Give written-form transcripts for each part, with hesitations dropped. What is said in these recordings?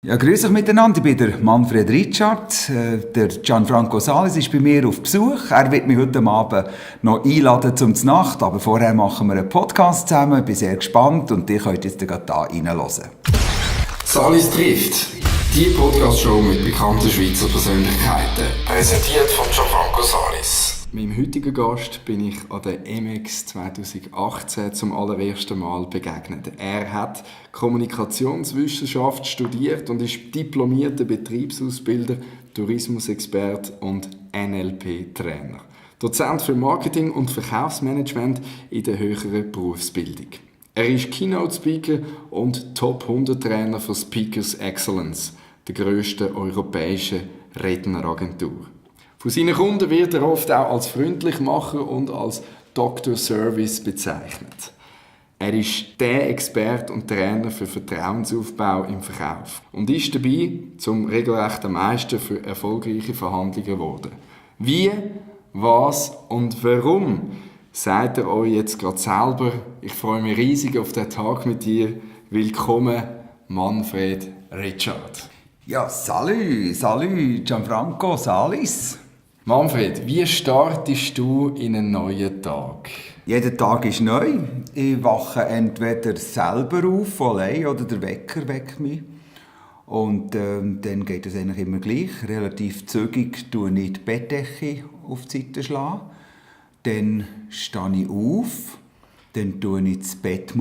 Ja, grüß euch miteinander. Ich bin der Manfred Richard. Der Gianfranco Salis ist bei mir auf Besuch. Er wird mich heute Abend noch einladen zum Znacht, aber vorher machen wir einen Podcast zusammen. Ich bin sehr gespannt und ihr könnt jetzt gerade da reinhören. Salis trifft. Die Podcast-Show mit bekannten Schweizer Persönlichkeiten. Präsentiert von Gianfranco Salis. Meinem heutigen Gast bin ich an der MX 2018 zum allerersten Mal begegnet. Er hat Kommunikationswissenschaft studiert und ist diplomierter Betriebsausbilder, Tourismusexperte und NLP-Trainer. Dozent für Marketing und Verkaufsmanagement in der höheren Berufsbildung. Er ist Keynote-Speaker und Top-100-Trainer für Speakers Excellence, der grössten europäischen Redneragentur. Von seinen Kunden wird er oft auch als Freundlichmacher und als Dr. Service bezeichnet. Er ist der Experte und Trainer für Vertrauensaufbau im Verkauf und ist dabei zum regelrechten Meister für erfolgreiche Verhandlungen geworden. Wie, was und warum, sagt er euch jetzt gerade selber. Ich freue mich riesig auf den Tag mit dir. Willkommen, Manfred Richard. Ja, salut, Gianfranco Salis. Manfred, wie startest du in einen neuen Tag? Jeder Tag ist neu. Ich wache entweder selber auf, allein, oder der Wecker weckt mich. Und dann geht es eigentlich immer gleich. Relativ zügig schlage ich die Bettdecke auf die Seite. Dann stehe ich auf, dann mache ich das Bett.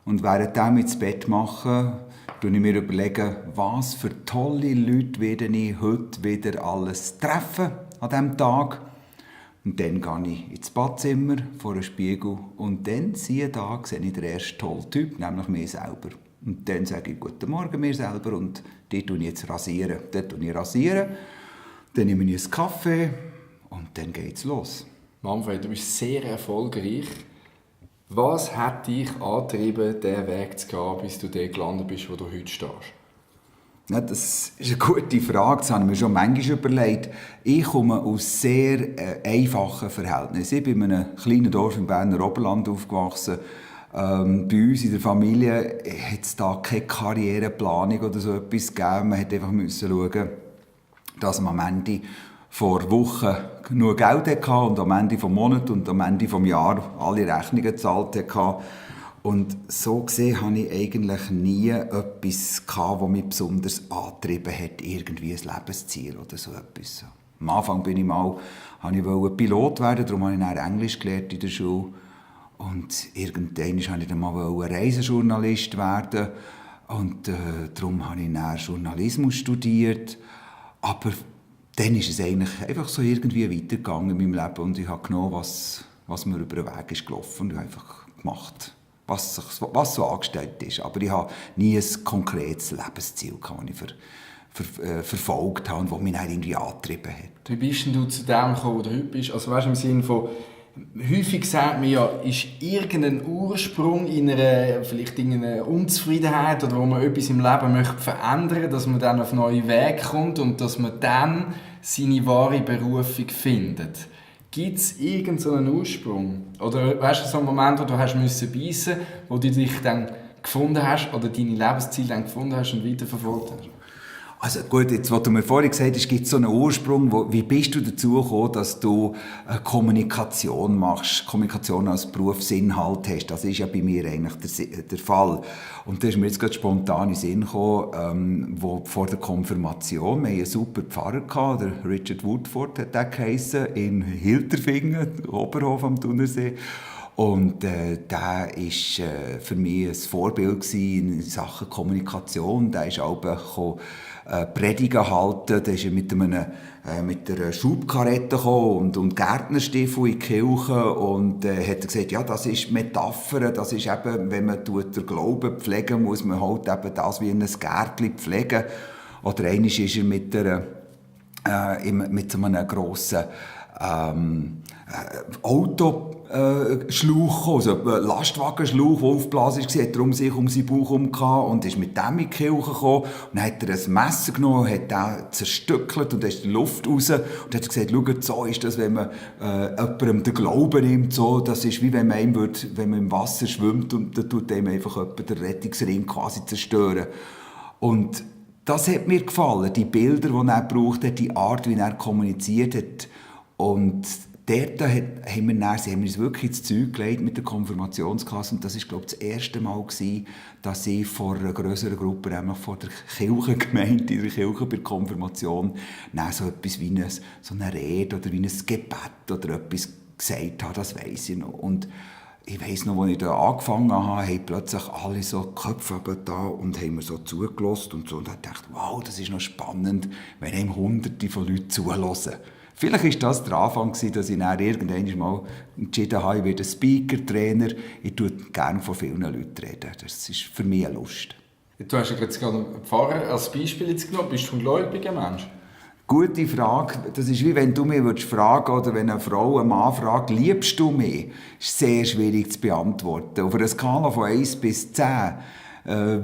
Und während ich das Bett mache, überlege ich mir, was für tolle Leute werde ich heute wieder alles treffen an diesem Tag. Und dann gehe ich ins Badzimmer vor einen Spiegel und dann, siehe da, sehe ich den ersten tollen Typ, nämlich mich selber. Und dann sage ich «Guten Morgen» mir selber und dort rasiere ich jetzt rasieren. Dann nehme ich einen Kaffee und dann geht's los. Manfred, du bist sehr erfolgreich. Was hat dich angetrieben, diesen Weg zu gehen, bis du dort gelandet bist, wo du heute stehst? Ja, das ist eine gute Frage, das habe ich mir schon manchmal überlegt. Ich komme aus sehr einfachen Verhältnissen. Ich bin in einem kleinen Dorf im Berner Oberland aufgewachsen. Bei uns in der Familie hat es da keine Karriereplanung oder so etwas gegeben. Man musste einfach schauen, dass man am Ende vor Wochen genug Geld hatte und am Ende des Monats und am Ende des Jahres alle Rechnungen gezahlt hatte. Und so gesehen hatte ich eigentlich nie etwas, das mich besonders angetrieben hat, irgendwie ein Lebensziel oder so etwas. Am Anfang wollte ich Pilot werden, darum habe ich dann Englisch gelernt in der Schule. Und irgendwann wollte ich dann mal Reisejournalist werden. Und darum habe ich dann Journalismus studiert. Aber dann ist es eigentlich einfach so irgendwie weitergegangen in meinem Leben und ich habe genommen, was mir über den Weg ist gelaufen und ich habe einfach gemacht, was so angestellt ist. Aber ich habe nie ein konkretes Lebensziel, das ich verfolgt habe und das mich dann irgendwie angetrieben hat. Wie bist denn du zu dem gekommen, wo du heute bist? Also weißt, im Sinne von, häufig sagt man ja, ist irgendein Ursprung in einer, vielleicht in einer Unzufriedenheit oder wo man etwas im Leben möchte verändern, dass man dann auf neue Wege kommt und dass man dann seine wahre Berufung findet. Gibt es irgendeinen Ursprung? Oder weißt du, so einen Moment, wo du hast beißen musst, wo du dich dann gefunden hast oder deine Lebensziele dann gefunden hast und weiterverfolgt hast? Also gut, jetzt, was du mir vorhin gesagt hast, gibt es so einen Ursprung. Wie bist du dazu gekommen, dass du Kommunikation machst, Kommunikation als Berufsinhalt hast? Das ist ja bei mir eigentlich der Fall. Und da ist mir jetzt gerade spontan in den Sinn gekommen, wo vor der Konfirmation, wir hatten einen super Pfarrer gehabt, der Richard Woodford hat der geheissen, in Hilterfingen, Oberhof am Thunersee. Und der war für mich ein Vorbild in Sachen Kommunikation. Der ist auch Predigen halten. Der ist mit einer Schubkarette gekommen und Gärtnerstiefel in die Kirche und hat gesagt, ja, das ist Metapher, das ist eben, wenn man den Glauben pflegen muss man halt eben das wie ein Gärtchen pflegen. Oder einmal ist er mit so einem grossen Autoschlauch, also ein Lastwagenschlauch, der aufgeblasen war, hat er sich um seinen Bauch herum und ist mit dem in die Kirche gekommen. Und dann hat er ein Messer genommen, hat den zerstückelt und dann ist die Luft raus. Und hat gesagt, schaut, so ist das, wenn man jemandem den Glauben nimmt. So, das ist wie wenn man im Wasser schwimmt und dann tut einem einfach jemand den Rettungsring quasi zerstören. Und das hat mir gefallen, die Bilder, die er gebraucht hat, die Art, wie er kommuniziert hat. Und dort haben wir uns wirklich ins Zeug gelegt mit der Konfirmationsklasse. Und das war, glaube ich, das erste Mal, dass ich vor einer grösseren Gruppe, nämlich vor der Kirchengemeinde, in der Kirche bei der Konfirmation, so etwas wie so eine Rede oder wie ein Gebet oder etwas gesagt habe. Das weiss ich noch. Und ich weiss noch, als ich da angefangen habe, haben plötzlich alle so die Köpfe da und haben mir so zugelassen und so. Und ich dachte, wow, das ist noch spannend, wenn einem Hunderte von Leuten zuhören. Vielleicht war das der Anfang, dass ich dann irgendwann mal entschieden habe, ich werde Speaker, Trainer. Ich rede gerne von vielen Leuten reden. Das ist für mich eine Lust. Du hast ja jetzt gerade einen Pfarrer als Beispiel jetzt genommen. Bist du ein gläubiger Mensch? Gute Frage. Das ist wie wenn du mich fragen oder wenn eine Frau einen Mann fragt, liebst du mich? Das ist sehr schwierig zu beantworten. Auf einer Skala von 1 bis 10,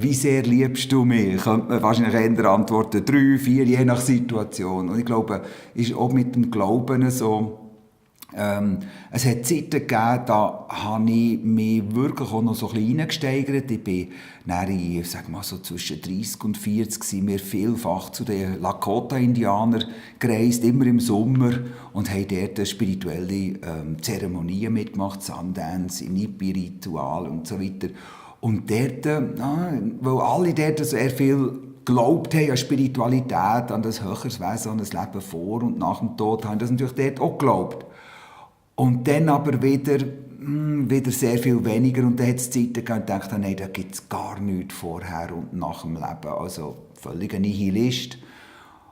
wie sehr liebst du mich? Könnte man wahrscheinlich eher antworten 3, 4, je nach Situation. Und ich glaube, es ist auch mit dem Glauben so. Es hat Zeiten gegeben, da habe ich mich wirklich auch noch so ein bisschen reingesteigert. Ich bin dann, sag mal, so zwischen 30 und 40 sind wir vielfach zu den Lakota-Indianern gereist, immer im Sommer, und haben dort spirituelle Zeremonien mitgemacht, Sundance, Nipi-Ritual und so weiter. Und dort, weil alle dort sehr viel geglaubt haben an Spiritualität, an das höheres Wesen, an das Leben vor und nach dem Tod, haben das natürlich dort auch geglaubt. Und dann aber wieder sehr viel weniger. Und dann hat es Zeiten gegeben, und ich dachte, nein, da gibt es gar nichts vorher und nach dem Leben. Also völlig ein Nihilist.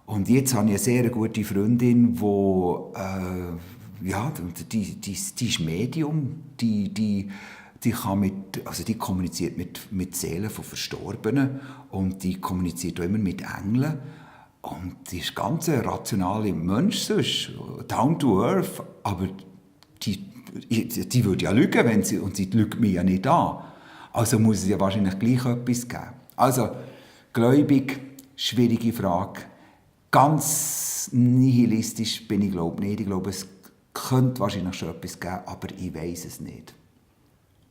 Und jetzt habe ich eine sehr gute Freundin, die ist Medium, die kommuniziert mit Seelen von Verstorbenen und die kommuniziert auch immer mit Engeln. Und die ist ganz ein rationaler Mensch, sonst, down to earth, aber die würde ja lügen, und sie lügt mich ja nicht an. Also muss es ja wahrscheinlich gleich etwas geben. Also, gläubig, schwierige Frage. Ganz nihilistisch bin ich, glaube nicht. Ich glaube, es könnte wahrscheinlich schon etwas geben, aber ich weiss es nicht.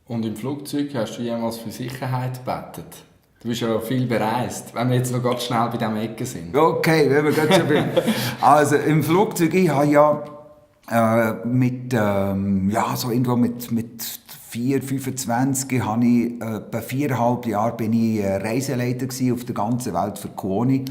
Und im Flugzeug hast du jemals für Sicherheit gebetet? Du bist ja viel bereist, wenn wir jetzt noch ganz schnell bei diesem Ecke sind. Okay, wenn wir gerade schon bin. Also im Flugzeug, ich habe ja mit 4, 25 habe ich, bei 4,5 Jahren bin ich Reiseleiter auf der ganzen Welt für Koni.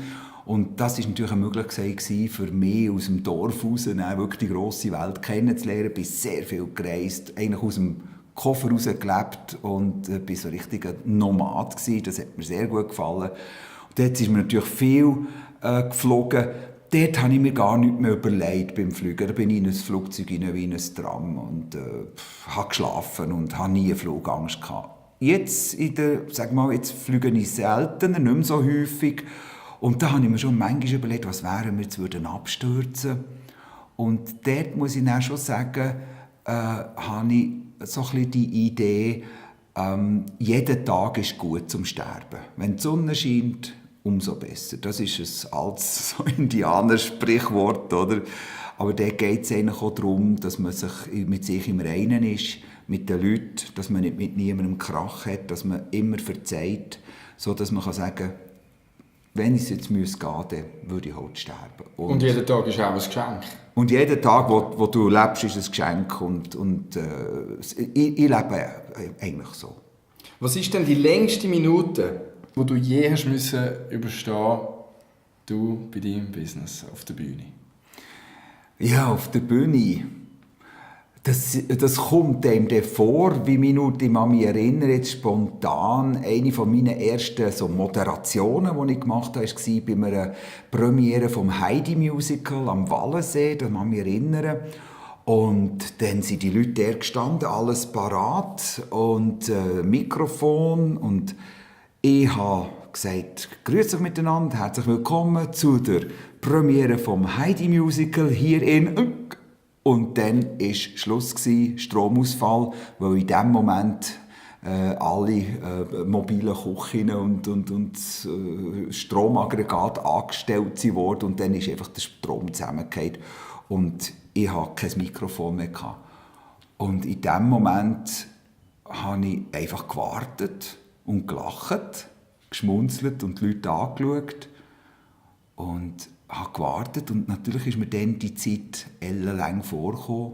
Und das war natürlich eine Möglichkeit für mich, aus dem Dorf raus wirklich die grosse Welt kennenzulernen. Ich bin sehr viel gereist, eigentlich aus dem Koffer raus gelebt und war so richtig ein Nomad gewesen. Das hat mir sehr gut gefallen. Und dort ist mir natürlich viel geflogen. Dort habe ich mir gar nichts mehr überlegt beim Fliegen. Da bin ich in ein Flugzeug rein, wie in ein Tram und habe geschlafen und habe nie Flugangst gehabt. Jetzt, jetzt fliege ich seltener, nicht mehr so häufig. Und da habe ich mir schon manchmal überlegt, was wäre, wenn wir jetzt abstürzen. Und dort muss ich dann schon sagen, habe ich so ein bisschen die Idee, jeder Tag ist gut zum Sterben. Wenn die Sonne scheint, umso besser. Das ist ein altes so Indianer-Sprichwort, oder? Aber da geht es eigentlich auch darum, dass man mit sich im Reinen ist, mit den Leuten, dass man nicht mit niemandem Krach hat, dass man immer verzeiht, sodass man sagen kann, wenn es jetzt gehen müsste, dann würde ich halt sterben. Und jeder Tag ist auch ein Geschenk. Und jeder Tag, wo du lebst, ist ein Geschenk. Und ich lebe eigentlich so. Was ist denn die längste Minute, die du je hast müssen überstehen, du bei deinem Business auf der Bühne? Ja, auf der Bühne. Das kommt einem dann vor, wie Minute, ich mich erinnere, jetzt spontan. Eine von meinen ersten so Moderationen, die ich gemacht habe, war bei einer Premiere vom Heidi-Musical am Wallensee, da kann ich mich erinnern. Und dann sind die Leute da gestanden, alles parat und Mikrofon. Und ich habe gesagt, grüß euch miteinander, herzlich willkommen zu der Premiere vom Heidi-Musical hier in... Und dann war Schluss, Stromausfall, weil in diesem Moment alle mobilen Küchen und Stromaggregate angestellt wurden und dann ist einfach der Strom zusammengefallen und ich hatte kein Mikrofon mehr. Und in diesem Moment habe ich einfach gewartet und gelacht, geschmunzelt und die Leute angeschaut und habe gewartet. Und natürlich ist mir dann die Zeit ellenlang vorgekommen.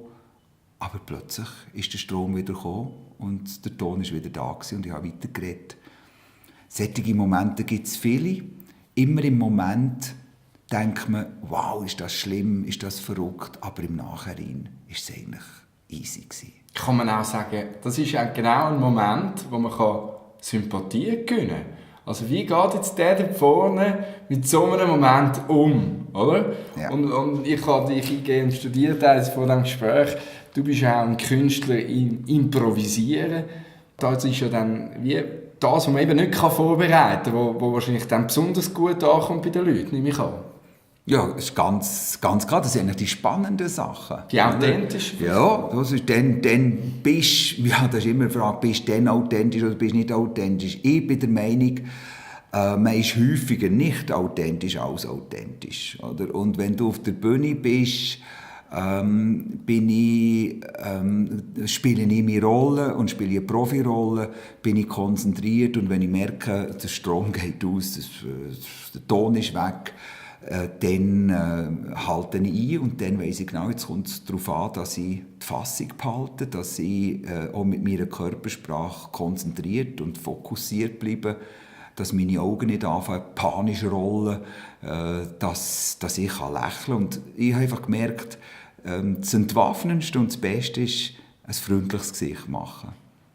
Aber plötzlich ist der Strom wieder gekommen und der Ton ist wieder da gewesen und ich habe weitergeredet. Solche Momente gibt es viele. Immer im Moment denkt man, wow, ist das schlimm, ist das verrückt, aber im Nachhinein war es eigentlich easy gewesen. Kann man auch sagen, das ist ja genau ein Moment, wo man Sympathie gewinnen kann. Also wie geht jetzt der da vorne mit so einem Moment um, oder? Ja. Und ich habe dich eingehend studiert vor diesem Gespräch. Du bist auch ein Künstler im Improvisieren. Das ist ja dann wie das, was man eben nicht vorbereiten kann, wo wahrscheinlich dann besonders gut ankommt bei den Leuten, nehme ich an. Ja, das ist ganz klar, das sind eigentlich die spannenden Sachen. Die authentischen? Ja, das ist dann bist du, ja, das ist immer die Frage, bist du dann authentisch oder bist du nicht authentisch? Ich bin der Meinung, man ist häufiger nicht authentisch als authentisch. Oder? Und wenn du auf der Bühne bist, spiele ich meine Rolle und spiele eine Profirolle, bin ich konzentriert und wenn ich merke, der Strom geht aus, der Ton ist weg, dann halte ich ein und dann weiss ich genau, jetzt kommt es darauf an, dass ich die Fassung behalte, dass ich auch mit meiner Körpersprache konzentriert und fokussiert bleibe, dass meine Augen nicht anfangen panisch rollen, dass ich lächeln kann. Und ich habe einfach gemerkt, das Entwaffnendste und das Beste ist, ein freundliches Gesicht machen.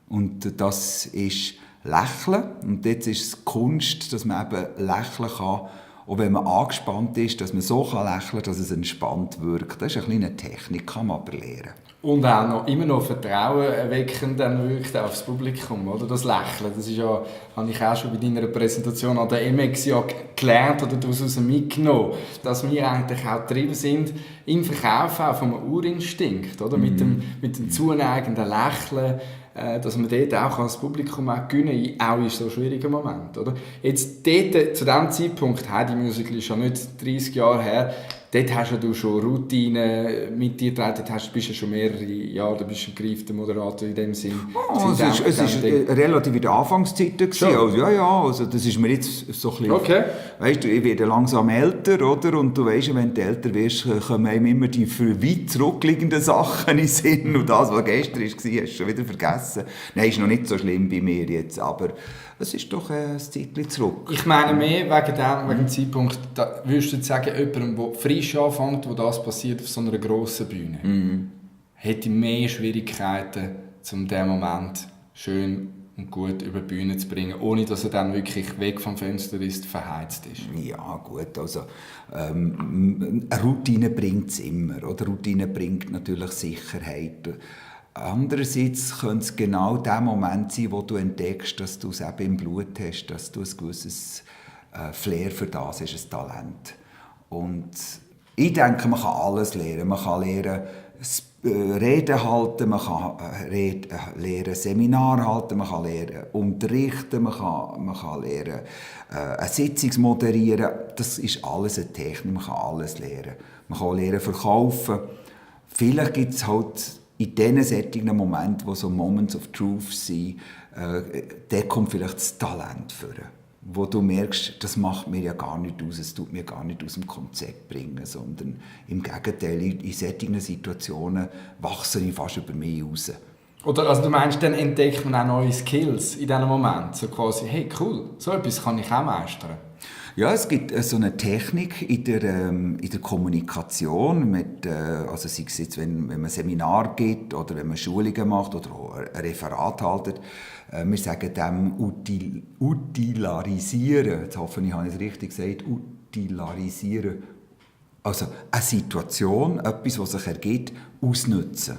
Und das ist Lächeln. Und jetzt ist es Kunst, dass man eben lächeln kann, auch wenn man angespannt ist, dass man so lächeln kann, dass es entspannt wirkt. Das ist eine kleine Technik, kann man aber lernen. Und auch immer noch Vertrauen erweckend dann wirkt aufs Publikum, oder? Das Lächeln, das ist ja, habe ich auch schon bei deiner Präsentation an der MX ja gelernt oder daraus mitgenommen, dass wir eigentlich auch getrieben sind im Verkauf auch vom Urinstinkt, oder? Mit dem zuneigenden Lächeln, dass man dort auch als Publikum auch gewinnen kann, auch in so schwierigen Momenten, oder? Jetzt dort, zu diesem Zeitpunkt, die Musical ist ja nicht 30 Jahre her, dort hast du schon Routine mit dir getragen, bist du schon mehrere Jahre, du bist ein gereifter Moderator in dem Sinn. Es war relativ in der Anfangszeit. Also, also das ist mir jetzt so ein bisschen... Okay. Weißt du, ich werde langsam älter, oder? Und du weißt, wenn du älter wirst, kommen einem immer die für weit zurückliegenden Sachen in den Sinn. Und das, was gestern war, hast du schon wieder vergessen. Nein, ist noch nicht so schlimm bei mir jetzt, aber es ist doch ein Zeitchen zurück. Ich meine mehr wegen dem Zeitpunkt, da würdest du sagen, jemandem, der frisch anfängt, wo das passiert auf so einer grossen Bühne, hätte mehr Schwierigkeiten, um diesen Moment schön und gut über die Bühne zu bringen, ohne dass er dann wirklich weg vom Fenster ist, verheizt ist. Ja gut, also eine Routine bringt es immer, oder? Routine bringt natürlich Sicherheit. Andererseits könnte es genau der Moment sein, wo du entdeckst, dass du es eben im Blut hast, dass du ein gewisses Flair für das hast, ein Talent. Und ich denke, man kann alles lernen. Man kann lernen, Reden halten, man kann lernen, Seminar halten, man kann lernen, unterrichten, man kann lernen, eine Sitzung moderieren. Das ist alles eine Technik, man kann alles lernen. Man kann lernen, verkaufen. Vielleicht gibt es halt in diesen sättigen Momenten, wo so Moments of Truth sind, da kommt vielleicht das Talent vor. Wo du merkst, das macht mir ja gar nicht aus, es tut mir gar nicht aus dem Konzept bringen, sondern im Gegenteil, in solchen Situationen wachse ich fast über mich raus. Oder also du meinst, dann entdeckt man auch neue Skills in diesem Moment, so quasi, hey cool, so etwas kann ich auch meistern. Ja, es gibt so eine Technik in der Kommunikation, also sei es jetzt, wenn man Seminar gibt oder wenn man Schulungen macht oder auch ein Referat haltet. Wir sagen dem utilarisieren. Jetzt hoffe ich, habe ich es richtig gesagt. Utilarisieren. Also eine Situation, etwas, was sich ergibt, ausnutzen.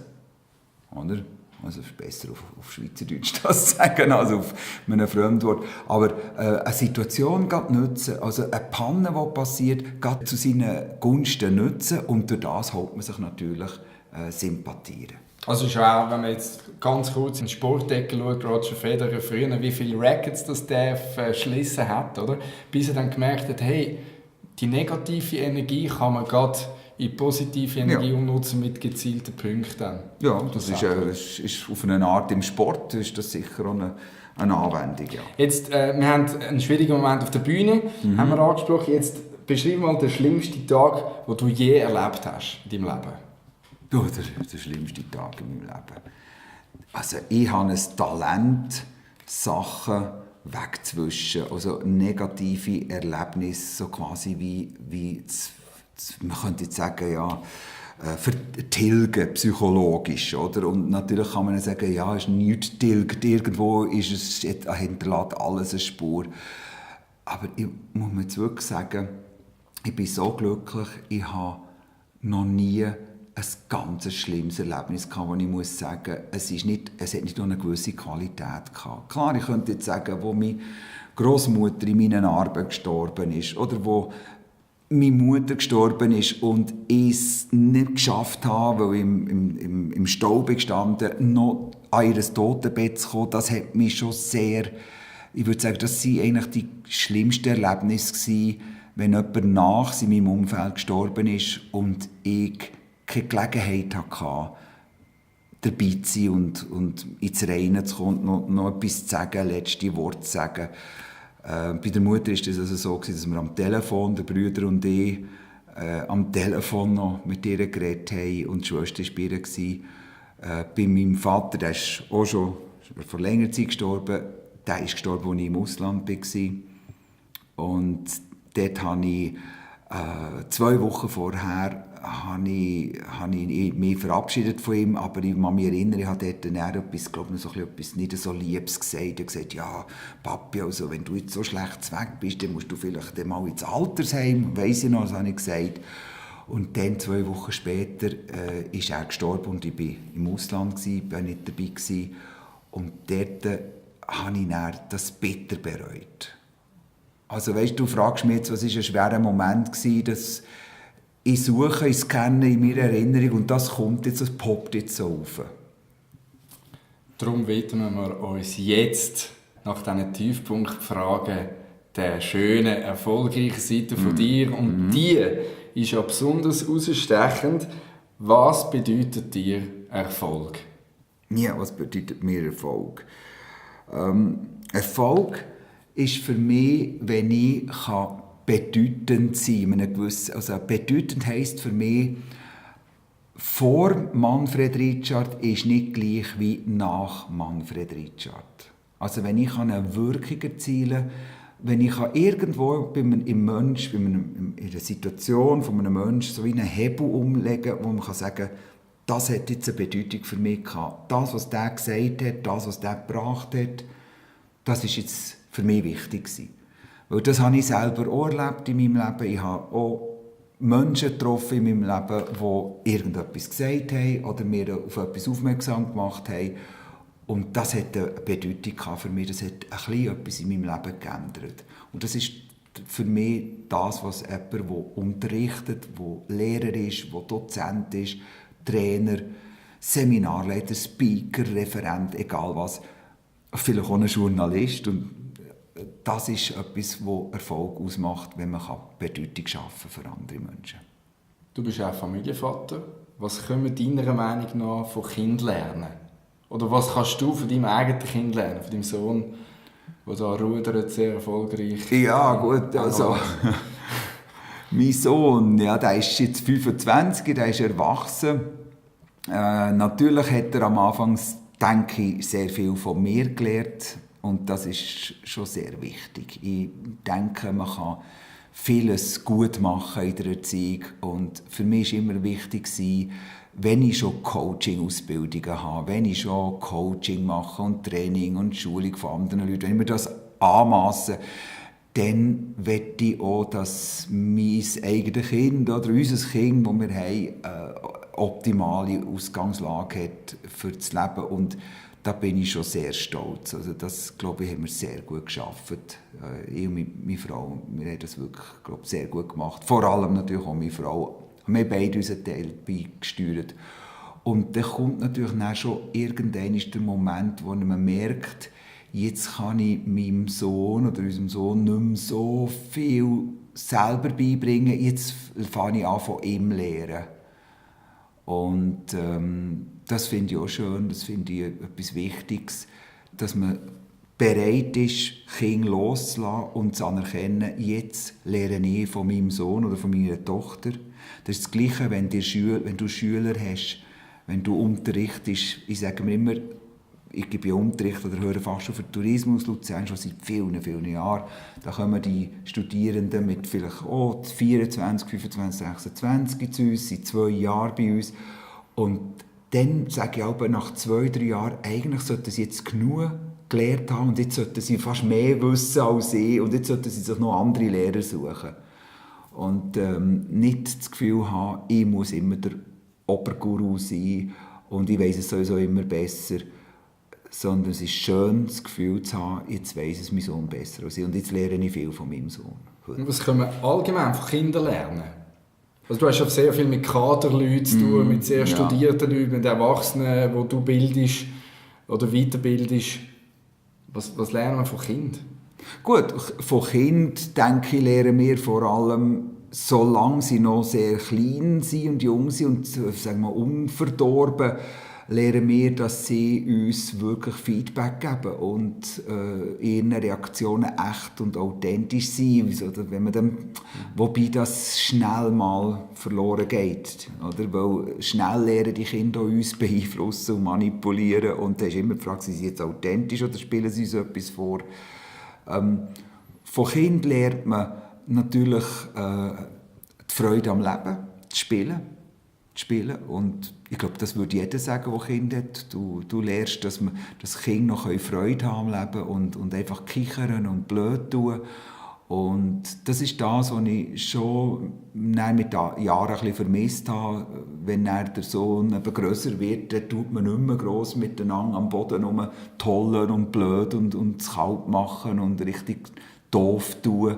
Oder? Also es ist besser auf Schweizerdeutsch das zu sagen als auf einem Fremdwort. Aber eine Situation nutzen, also eine Panne, die passiert, zu seinen Gunsten nutzen und durch das holt man sich natürlich sympathieren. Also ist auch, wenn man jetzt ganz kurz in die Sportecke schaut, Roger Federer früher, wie viele Rackets das der verschlissen hat, oder? Bis er dann gemerkt hat, hey, die negative Energie kann man gerade in positive Energie umnutzen mit gezielten Punkten. Ja, das ist auf eine Art im Sport ist das sicher auch eine Anwendung, ja. Jetzt, wir haben einen schwierigen Moment auf der Bühne, haben wir angesprochen. Jetzt beschreib mal den schlimmsten Tag, den du je erlebt hast in deinem Leben. Oh, der schlimmste Tag in meinem Leben. Also ich habe ein Talent, Sachen wegzuwischen, also negative Erlebnisse, so quasi wie man könnte jetzt sagen, ja, vertilgen, psychologisch, oder? Und natürlich kann man sagen, ja, es ist nichts getilgt, irgendwo ist es, hinterlässt alles eine Spur. Aber ich muss mir jetzt wirklich sagen, ich bin so glücklich, ich habe noch nie ein ganz schlimmes Erlebnis gehabt, wo ich muss sagen, es hat nicht nur eine gewisse Qualität gehabt. Klar, ich könnte jetzt sagen, wo meine Großmutter in meinen Armen gestorben ist oder wo meine Mutter gestorben ist und ich es nicht geschafft habe, weil ich im Stau gestanden noch an ihr Totenbett zu kommen, das hat mich schon sehr, ich würde sagen, das waren eigentlich die schlimmsten Erlebnisse gewesen, wenn jemand nach in meinem Umfeld gestorben ist und ich keine Gelegenheit hatte, dabei zu sein und ins Reine zu kommen und noch etwas zu sagen, letzte Worte zu sagen. Bei der Mutter war es also so, dass wir am Telefon, der Brüder und ich, am Telefon noch mit ihr geredet haben und die Schwester war bei ihr. Bei meinem Vater, der ist auch schon vor längerer Zeit gestorben, der ist gestorben, als ich im Ausland war. Und dort habe ich 2 Wochen vorher habe ich mich verabschiedet von ihm, aber ich kann mich erinnern, ich habe dort etwas, glaube ich, etwas nicht so Liebes gesagt. Er hat gesagt, ja, Papi, also, wenn du jetzt so schlecht weg bist, dann musst du vielleicht mal ins Altersheim, weiss ich noch, das habe ich gesagt. Und dann 2 Wochen später ist er gestorben und ich war im Ausland, war nicht dabei gewesen. Und dort habe ich dann das bitter bereut. Also weißt, du fragst mich jetzt, was war ein schwerer Moment gewesen, dass ich suche, ich scanne in meiner Erinnerung und das kommt jetzt, das poppt jetzt so auf. Darum widmen wir uns jetzt nach diesen Tiefpunktfragen der schönen, erfolgreichen Seite von dir. Und die ist ja besonders herausstechend. Was bedeutet dir Erfolg? Ja, was bedeutet mir Erfolg? Erfolg ist für mich, wenn ich bedeutend sein kann. Also bedeutend heisst für mich, vor Manfred Richard ist nicht gleich wie nach Manfred Richard. Also wenn ich eine Wirkung erzielen kann, wenn ich irgendwo in der Situation von einem Menschen so wie einen Hebel umlegen kann, wo man sagen kann, das hat jetzt eine Bedeutung für mich gehabt. Das, was der gesagt hat, das, was der gebracht hat, das ist jetzt für mich wichtig gewesen. Weil das habe ich selber auch erlebt in meinem Leben. Ich habe auch Menschen getroffen in meinem Leben, die irgendetwas gesagt haben oder mir auf etwas aufmerksam gemacht haben. Und das hat eine Bedeutung für mich. Das hat etwas in meinem Leben geändert. Und das ist für mich das, was jemand, der unterrichtet, der Lehrer ist, der Dozent ist, Trainer, Seminarleiter, Speaker, Referent, egal was, vielleicht auch ein Journalist. Und das ist etwas, das Erfolg ausmacht, wenn man Bedeutung schaffen kann für andere Menschen. Du bist auch Familienvater. Was können wir deiner Meinung nach von Kindern lernen? Oder was kannst du von deinem eigenen Kind lernen, von deinem Sohn, der da rudert, sehr erfolgreich? Ja, gut, also mein Sohn, ja, der ist jetzt 25, der ist erwachsen. Natürlich hat er am Anfang, denke ich, sehr viel von mir gelernt. Und das ist schon sehr wichtig. Ich denke, man kann vieles gut machen in der Erziehung. Und für mich war immer wichtig, wenn ich schon Coaching-Ausbildungen habe, wenn ich schon Coaching mache und Training und Schulung von anderen Leuten, wenn ich mir das anmasse, dann möchte ich auch, dass mein eigenes Kind oder unser Kind, das wir haben, eine optimale Ausgangslage hat für das Leben. Und da bin ich schon sehr stolz. Also das, glaube ich, haben wir sehr gut geschafft. Ich und meine Frau, wir haben das wirklich, glaube ich, sehr gut gemacht. Vor allem natürlich auch meine Frau. Wir haben beide unseren Teil beigesteuert. Und dann kommt natürlich dann schon irgendwann der Moment, wo man merkt, jetzt kann ich meinem Sohn oder unserem Sohn nicht mehr so viel selber beibringen. Jetzt fange ich an, von ihm zu lernen. Und das finde ich auch schön, das finde ich etwas Wichtiges, dass man bereit ist, Kinder loszulassen und zu anerkennen, jetzt lerne ich von meinem Sohn oder von meiner Tochter. Das ist das Gleiche, wenn du Schüler hast, wenn du unterrichtest. Ich sage mir immer, ich gebe Unterricht oder höre fast schon für Tourismus Luzern schon seit vielen, vielen Jahren. Da kommen die Studierenden mit vielleicht 24, 25, 26 zu uns, seit 2 Jahren bei uns. Und dann sage ich aber nach 2, 3 Jahren, eigentlich sollten sie jetzt genug gelernt haben und jetzt sollten sie fast mehr wissen als ich und jetzt sollten sie sich noch andere Lehrer suchen. Und nicht das Gefühl haben, ich muss immer der Oberguru sein und ich weiss es sowieso immer besser. Sondern es ist schön, das Gefühl zu haben, jetzt weiss es mein Sohn besser als ich und jetzt lerne ich viel von meinem Sohn. Was können wir allgemein von Kindern lernen? Also du hast ja sehr viel mit Kaderleuten zu tun, mit sehr studierten Leuten, mit Erwachsenen, die du bildest oder weiterbildest. Was lernen wir von Kindern? Gut, von Kindern, denke ich, lernen wir vor allem, solange sie noch sehr klein sind und jung sind und sagen wir, unverdorben, lernen wir, dass sie uns wirklich Feedback geben und ihre Reaktionen echt und authentisch sind. Oder wenn man dann, wobei das schnell mal verloren geht. Oder? Weil schnell lernen die Kinder uns beeinflussen und manipulieren. Und da ist immer die Frage, sind sie jetzt authentisch oder spielen sie uns etwas vor? Von Kindern lernt man natürlich die Freude am Leben, zu spielen. Und ich glaube, das würde jeder sagen, der Kinder hat. Du lernst, dass Kinder noch Freude haben am Leben und einfach kichern und blöd tun. Und das ist das, was ich schon mit den Jahren ein bisschen vermisst habe. Wenn der Sohn eben grösser wird, dann tut man nicht mehr gross miteinander am Boden tollern und blöd und es kalt machen und richtig doof tun.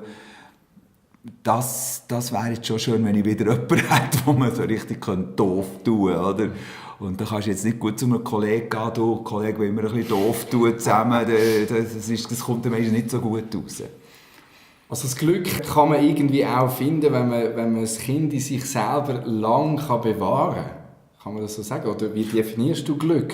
Das wäre jetzt schon schön, wenn ich wieder jemanden hätte, wo man so richtig doof tun könnte. Und da kannst du jetzt nicht gut zu einem Kollegen gehen, du Kollege, wenn wir ein bisschen doof tun zusammen, das kommt dann meistens nicht so gut raus. Also das Glück kann man irgendwie auch finden, wenn man das Kind in sich selber lang bewahren kann. Kann man das so sagen? Oder wie definierst du Glück?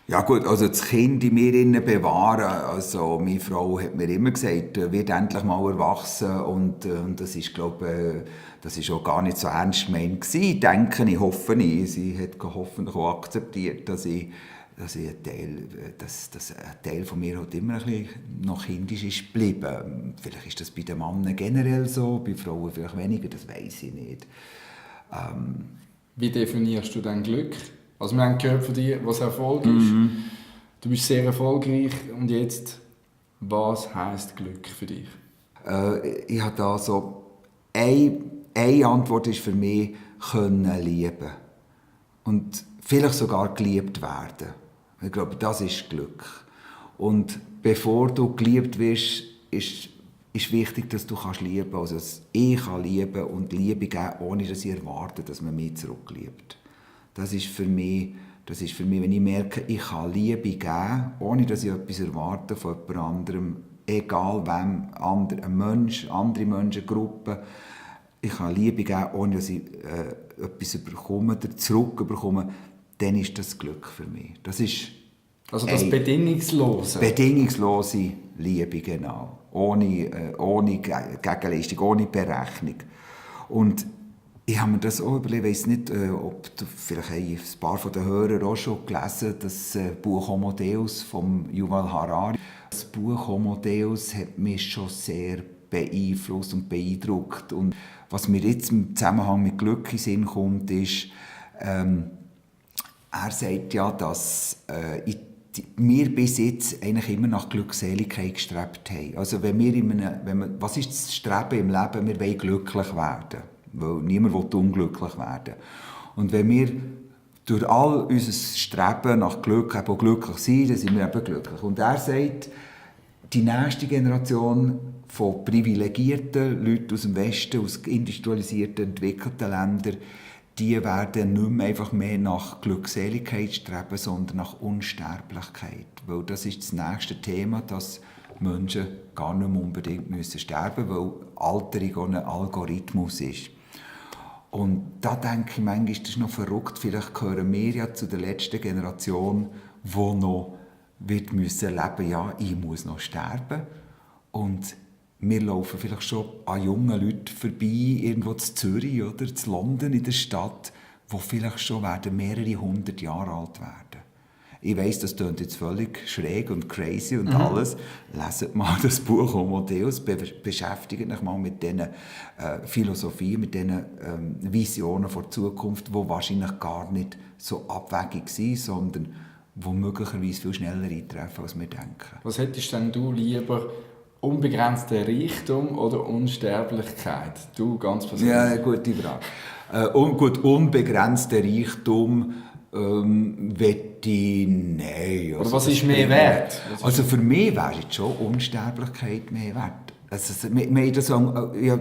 Ja gut, also das Kind in mir bewahren, also meine Frau hat mir immer gesagt, wird endlich mal erwachsen und das ist, glaube das ist auch gar nicht so ernst gemeint gewesen, denke ich, hoffe ich. Sie hat hoffentlich auch akzeptiert, dass ein Teil von mir halt immer ein bisschen noch kindisch ist geblieben. Vielleicht ist das bei den Männern generell so, bei Frauen vielleicht weniger, das weiss ich nicht. Wie definierst du dein Glück? Also wir haben gehört von dir, was Erfolg ist. Du bist sehr erfolgreich und jetzt, was heisst Glück für dich? Ich habe da so eine Antwort ist für mich, können lieben. Und vielleicht sogar geliebt werden. Ich glaube, das ist Glück. Und bevor du geliebt wirst, ist wichtig, dass du lieben kannst. Also, dass ich lieben und Liebe geben, ohne dass ich erwarte, dass man mich zurückliebt. Das ist für mich, wenn ich merke, ich kann Liebe geben, ohne dass ich etwas erwarte von jemand anderem, egal wem, ein Mensch, andere Menschen, Gruppen. Ich kann Liebe geben, ohne dass ich etwas bekomme, zurückbekomme, dann ist das Glück für mich. Das ist also das Bedingungslose? Bedingungslose Liebe, genau. Ohne Gegenleistung, ohne Berechnung. Und ich habe mir das auch überlegt, ich weiss nicht, ob du, vielleicht haben ein paar von den Hörern auch schon gelesen, das Buch Homo Deus von Yuval Harari. Das Buch Homo Deus hat mich schon sehr beeinflusst und beeindruckt. Und was mir jetzt im Zusammenhang mit Glück in den Sinn kommt, ist, er sagt ja, dass wir bis jetzt eigentlich immer nach Glückseligkeit gestrebt haben. Also was ist das Streben im Leben? Wir wollen glücklich werden. Weil niemand will unglücklich werden. Und wenn wir durch all unser Streben nach Glück eben auch glücklich sind, dann sind wir eben glücklich. Und er sagt, die nächste Generation von privilegierten Leuten aus dem Westen, aus industrialisierten, entwickelten Ländern, die werden nicht mehr einfach mehr nach Glückseligkeit streben, sondern nach Unsterblichkeit. Weil das ist das nächste Thema, dass Menschen gar nicht mehr unbedingt sterben müssen, weil Alterung auch ein Algorithmus ist. Und da denke ich manchmal, das ist noch verrückt, vielleicht gehören wir ja zu der letzten Generation, die noch wird müssen leben, ja, ich muss noch sterben. Und wir laufen vielleicht schon an jungen Leuten vorbei, irgendwo in Zürich oder in London in der Stadt, die vielleicht schon mehrere 100 Jahre alt werden. Ich weiss, das klingt jetzt völlig schräg und crazy und alles. Leset mal das Buch Homo Deus, beschäftigt euch mal mit diesen Philosophien, mit diesen Visionen vor der Zukunft, die wahrscheinlich gar nicht so abwegig sind, sondern die möglicherweise viel schneller eintreffen, als wir denken. Was hättest denn du lieber? Unbegrenzten Reichtum oder Unsterblichkeit? Du ganz persönlich. Ja, eine gute Frage. Unbegrenzter Reichtum wette ich nein. Oder was ist mehr wert? Also für mich wäre jetzt schon Unsterblichkeit mehr wert. Also, wir haben das so, ja,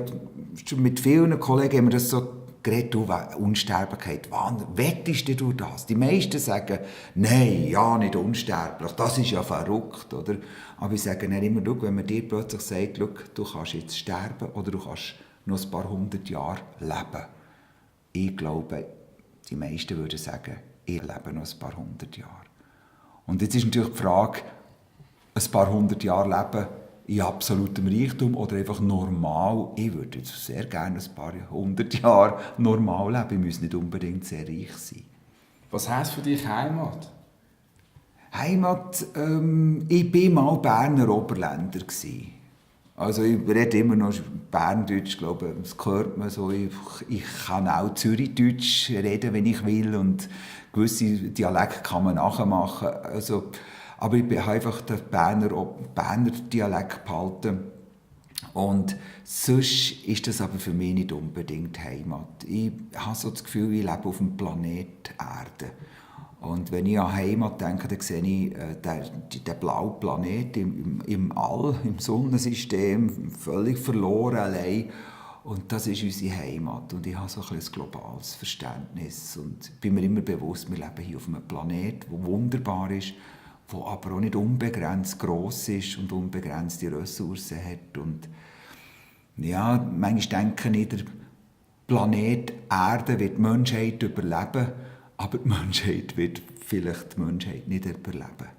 mit vielen Kollegen haben wir das so geredet, Unsterblichkeit. Wann wettest du das? Die meisten sagen, nein, ja, nicht unsterblich. Das ist ja verrückt, oder? Aber ich sage dann immer, wenn man dir plötzlich sagt, du kannst jetzt sterben oder du kannst noch ein paar 100 Jahre leben. Ich glaube, die meisten würden sagen, ich lebe noch ein paar 100 Jahre. Und jetzt ist natürlich die Frage, ein paar 100 Jahre leben in absolutem Reichtum oder einfach normal. Ich würde jetzt sehr gerne ein paar 100 Jahre normal leben. Ich muss nicht unbedingt sehr reich sein. Was heisst für dich Heimat? Heimat, ich war mal Berner Oberländer. Also ich rede immer noch Berndeutsch, glaube das hört man so. Ich kann auch Zürichdeutsch reden, wenn ich will, und gewisse Dialekte kann man nachmachen. Also, aber ich habe einfach den Berner Dialekt behalten. Und sonst ist das aber für mich nicht unbedingt Heimat. Ich habe so das Gefühl, ich lebe auf dem Planet Erde. Und wenn ich an Heimat denke, dann sehe ich den blauen Planet im All, im Sonnensystem, völlig verloren allein. Und das ist unsere Heimat. Und ich habe so ein globales Verständnis. Und bin mir immer bewusst, wir leben hier auf einem Planet, der wunderbar ist, der aber auch nicht unbegrenzt gross ist und unbegrenzte Ressourcen hat. Und ja, manchmal denke ich, der Planet Erde wird die Menschheit überleben, aber die Menschheit wird vielleicht die Menschheit nicht überleben.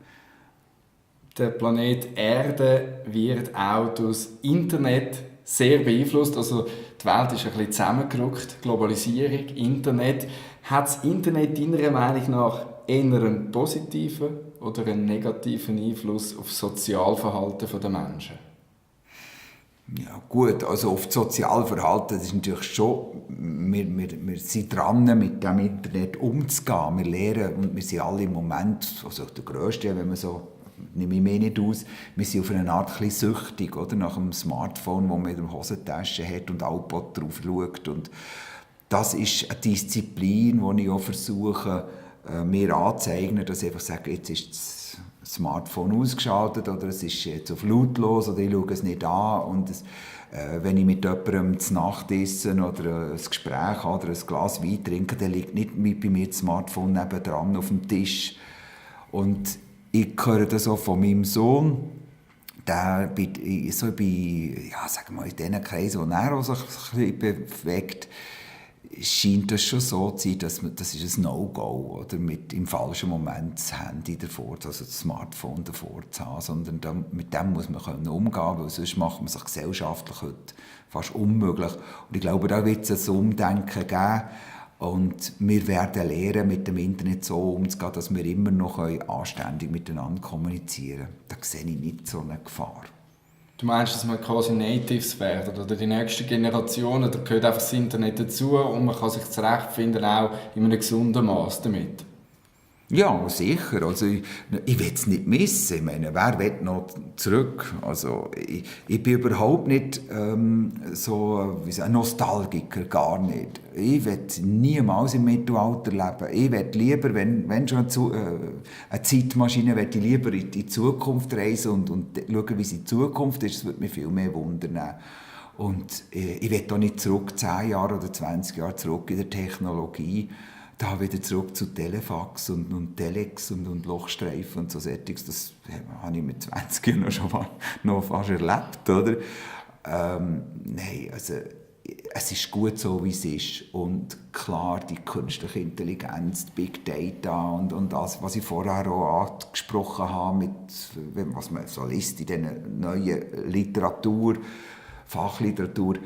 Der Planet Erde wird auch durch das Internet sehr beeinflusst. Also die Welt ist ein bisschen zusammengerückt. Globalisierung, Internet. Hat das Internet deiner Meinung nach eher einen positiven oder einen negativen Einfluss auf das Sozialverhalten der Menschen? Ja gut, also auf das Sozialverhalten, das ist natürlich schon, wir sind dran, mit dem Internet umzugehen. Wir lernen, und wir sind alle im Moment, also der Grösste, wenn man so, nehme ich mich nicht aus, wir sind auf eine Art ein bisschen süchtig, oder? Nach einem Smartphone, das man in der Hosentasche hat und Output drauf schaut. Und das ist eine Disziplin, die ich auch versuche, mir anzueignen, dass ich einfach sage, jetzt ist das Smartphone ausgeschaltet oder es ist jetzt auf lautlos oder ich schaue es nicht an. Und wenn ich mit jemandem zu Nacht esse oder ein Gespräch habe oder ein Glas Wein trinke, dann liegt nicht bei mir das Smartphone nebendran auf dem Tisch. Und ich höre das auch von meinem Sohn, der so ja, sagen wir mal, in diesen Kreisen, wo er sich ein bisschen bewegt, scheint das schon so zu sein, dass das ist ein No-Go, oder mit im falschen Moment das Handy davor, also das Smartphone davor zu haben, sondern mit dem muss man umgehen können, weil sonst macht man sich gesellschaftlich heute fast unmöglich. Und ich glaube, da wird es ein Umdenken geben und wir werden lernen, mit dem Internet so umzugehen, dass wir immer noch anständig miteinander kommunizieren können. Da sehe ich nicht so eine Gefahr. Du meinst, dass wir quasi Natives werden oder die nächsten Generationen, da gehört einfach das Internet dazu und man kann sich zurechtfinden, auch in einem gesunden Maß damit? Ja, sicher. Also ich will es nicht missen. Ich meine, wer will noch zurück? Also ich bin überhaupt nicht so ein Nostalgiker, gar nicht. Ich will niemals im Mittelalter leben. Ich will lieber, wenn schon eine Zeitmaschine, will ich lieber in die Zukunft reisen und schauen, wie es in Zukunft ist. Das würde mich viel mehr wundern. Und ich will auch nicht zurück 10 Jahre oder 20 Jahre zurück in der Technologie. Da wieder zurück zu Telefax und Telex und Lochstreifen und so Settings. Das habe ich mit 20 Jahren noch fast erlebt, oder? Nein, also es ist gut so, wie es ist. Und klar, die künstliche Intelligenz, die Big Data und das, was ich vorher auch angesprochen habe, mit, was man so liest in dieser neuen Literatur, Fachliteratur,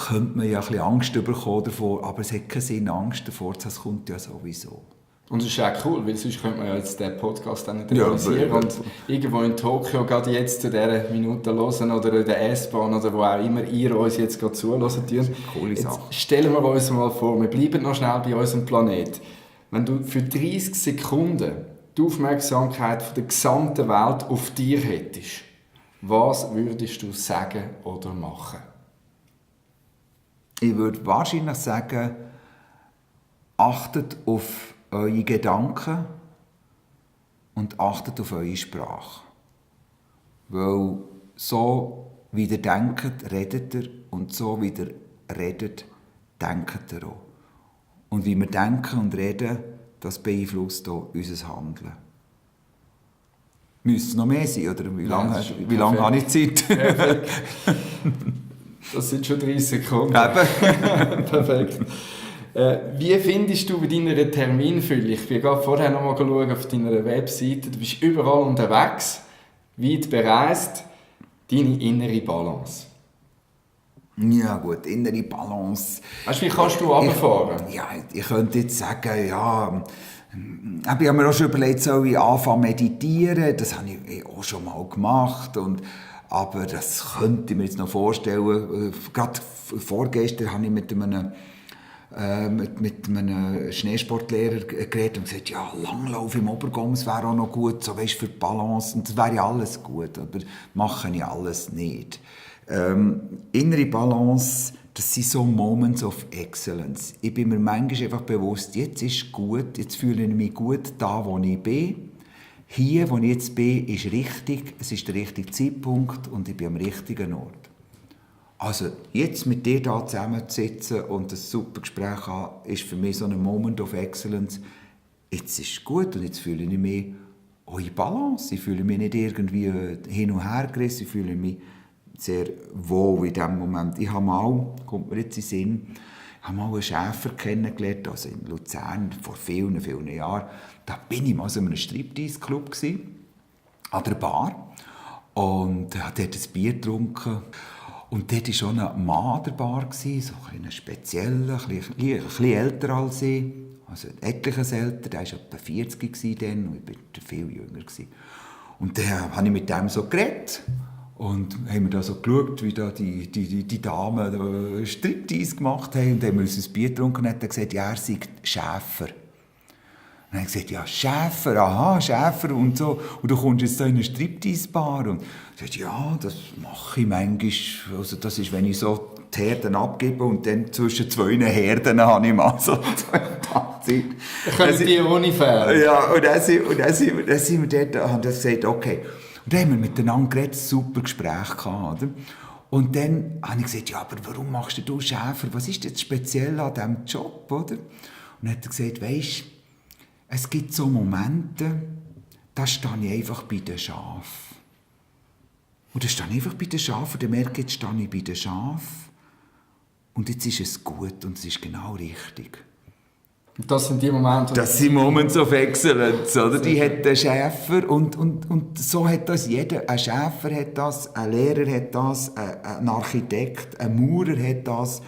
könnte man ja ein bisschen Angst bekommen davor, aber es hat keinen Sinn, Angst davor, das kommt ja sowieso. Und es ist auch cool, weil sonst könnte man ja jetzt den Podcast dann nicht realisieren und irgendwo in Tokio gerade jetzt zu dieser Minute hören oder in der S-Bahn oder wo auch immer ihr uns jetzt gerade zuhören tut. Coole Sache. Jetzt stellen wir uns mal vor, wir bleiben noch schnell bei unserem Planet. Wenn du für 30 Sekunden die Aufmerksamkeit von der gesamten Welt auf dir hättest, was würdest du sagen oder machen? Ich würde wahrscheinlich sagen, achtet auf eure Gedanken und achtet auf eure Sprache. Weil so wie ihr denkt, redet ihr und so wie ihr redet, denkt ihr auch. Und wie wir denken und reden, das beeinflusst auch unser Handeln. Müsste es noch mehr sein, oder wie lange habe ich Zeit? Perfekt. Das sind schon 30 Sekunden. Perfekt. Wie findest du bei deiner Terminfülle? Ich bin gerade vorher noch mal geschaut auf deiner Webseite. Du bist überall unterwegs, weit bereist. Deine innere Balance. Ja gut, innere Balance. Weißt du, wie kannst du runterfahren? Ich könnte jetzt sagen, ich habe mir auch schon überlegt, soll ich anfangen meditieren? Das habe ich auch schon mal gemacht. Aber das könnte ich mir jetzt noch vorstellen. Gerade vorgestern habe ich mit einem Schneesportlehrer geredet und gesagt, ja, Langlauf im Obergoms wäre auch noch gut, so weißt, für die Balance. Und das wäre ja alles gut, aber mache ich alles nicht. Innere Balance, das sind so Moments of Excellence. Ich bin mir manchmal einfach bewusst, jetzt ist gut, jetzt fühle ich mich gut da, wo ich bin. Hier, wo ich jetzt bin, ist richtig, es ist der richtige Zeitpunkt und ich bin am richtigen Ort. Also jetzt mit dir hier zusammenzusitzen und ein super Gespräch haben, ist für mich so ein Moment of Excellence. Jetzt ist es gut und jetzt fühle ich mich auch in Balance. Ich fühle mich nicht irgendwie hin und her gerissen, ich fühle mich sehr wohl in diesem Moment. Ich habe mal, kommt mir jetzt in den Sinn, einen Schäfer kennengelernt, also in Luzern, vor vielen, vielen Jahren. Da bin ich mal in einem Striptease-Club an der Bar und habe dort ein Bier getrunken. Und dort war schon ein Mann an der Bar, so ein spezieller, ein bisschen älter als ich. Also etliches älter, der war etwa 40 dann und ich war viel jünger. Und dann habe ich mit dem so geredet. Und haben wir da so geschaut, wie da die Damen Striptease gemacht haben. Und dann haben wir uns ein Bier getrunken und hat gesagt, ja, er sei Schäfer. Und dann haben wir gesagt, ja, Schäfer, aha, Schäfer und so. Und du kommst jetzt da in eine Striptease-Bar. Und ich sagte, ja, das mache ich manchmal. Also das ist, wenn ich so die Herden abgebe und dann zwischen zwei Herden habe ich mal so Zeit. Da können die ohne fehlen. Ja, und dann sind wir dort und haben gesagt, okay. Und dann haben wir miteinander geredet, super Gespräch gehabt, oder? Und dann habe ich gesagt, ja, aber warum machst du Schäfer? Was ist jetzt speziell an diesem Job, oder? Und dann hat er gesagt, weisst, es gibt so Momente, da stehe ich einfach bei den Schafen. Und dann stehe ich einfach bei den Schafen und dann merke ich, jetzt stehe ich bei den Schafen. Und jetzt ist es gut und es ist genau richtig. Das sind die Momente. Das sind Moments of Excellence, oder? Die hat der Schäfer und so hat das jeder. Ein Schäfer hat das, ein Lehrer hat das, ein Architekt, ein Maurer hat das.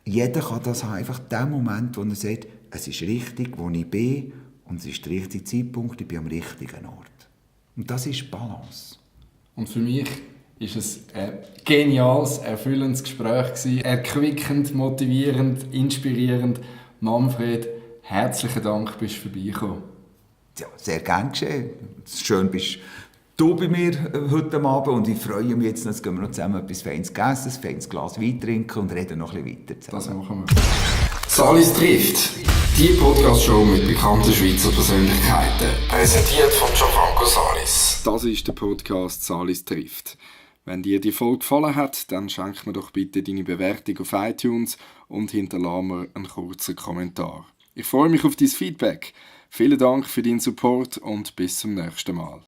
Jeder kann das haben. Einfach den Moment, wo er sagt, es ist richtig, wo ich bin und es ist der richtige Zeitpunkt, ich bin am richtigen Ort. Und das ist Balance. Und für mich war es ein geniales, erfüllendes Gespräch gewesen. Erquickend, motivierend, inspirierend. Manfred, herzlichen Dank, bist du vorbeigekommen. Ja, sehr gern geschehen. Schön bist du bei mir heute Abend und ich freue mich jetzt, jetzt gehen wir noch zusammen etwas Feines essen, ein feines Glas Wein trinken und reden noch ein bisschen weiter zusammen. Das machen wir. Salis trifft. Die Podcast-Show mit bekannten Schweizer Persönlichkeiten. Präsentiert von Gianfranco Salis. Das ist der Podcast Salis trifft. Wenn dir die Folge gefallen hat, dann schenk mir doch bitte deine Bewertung auf iTunes und hinterlasse mir einen kurzen Kommentar. Ich freue mich auf dein Feedback. Vielen Dank für deinen Support und bis zum nächsten Mal.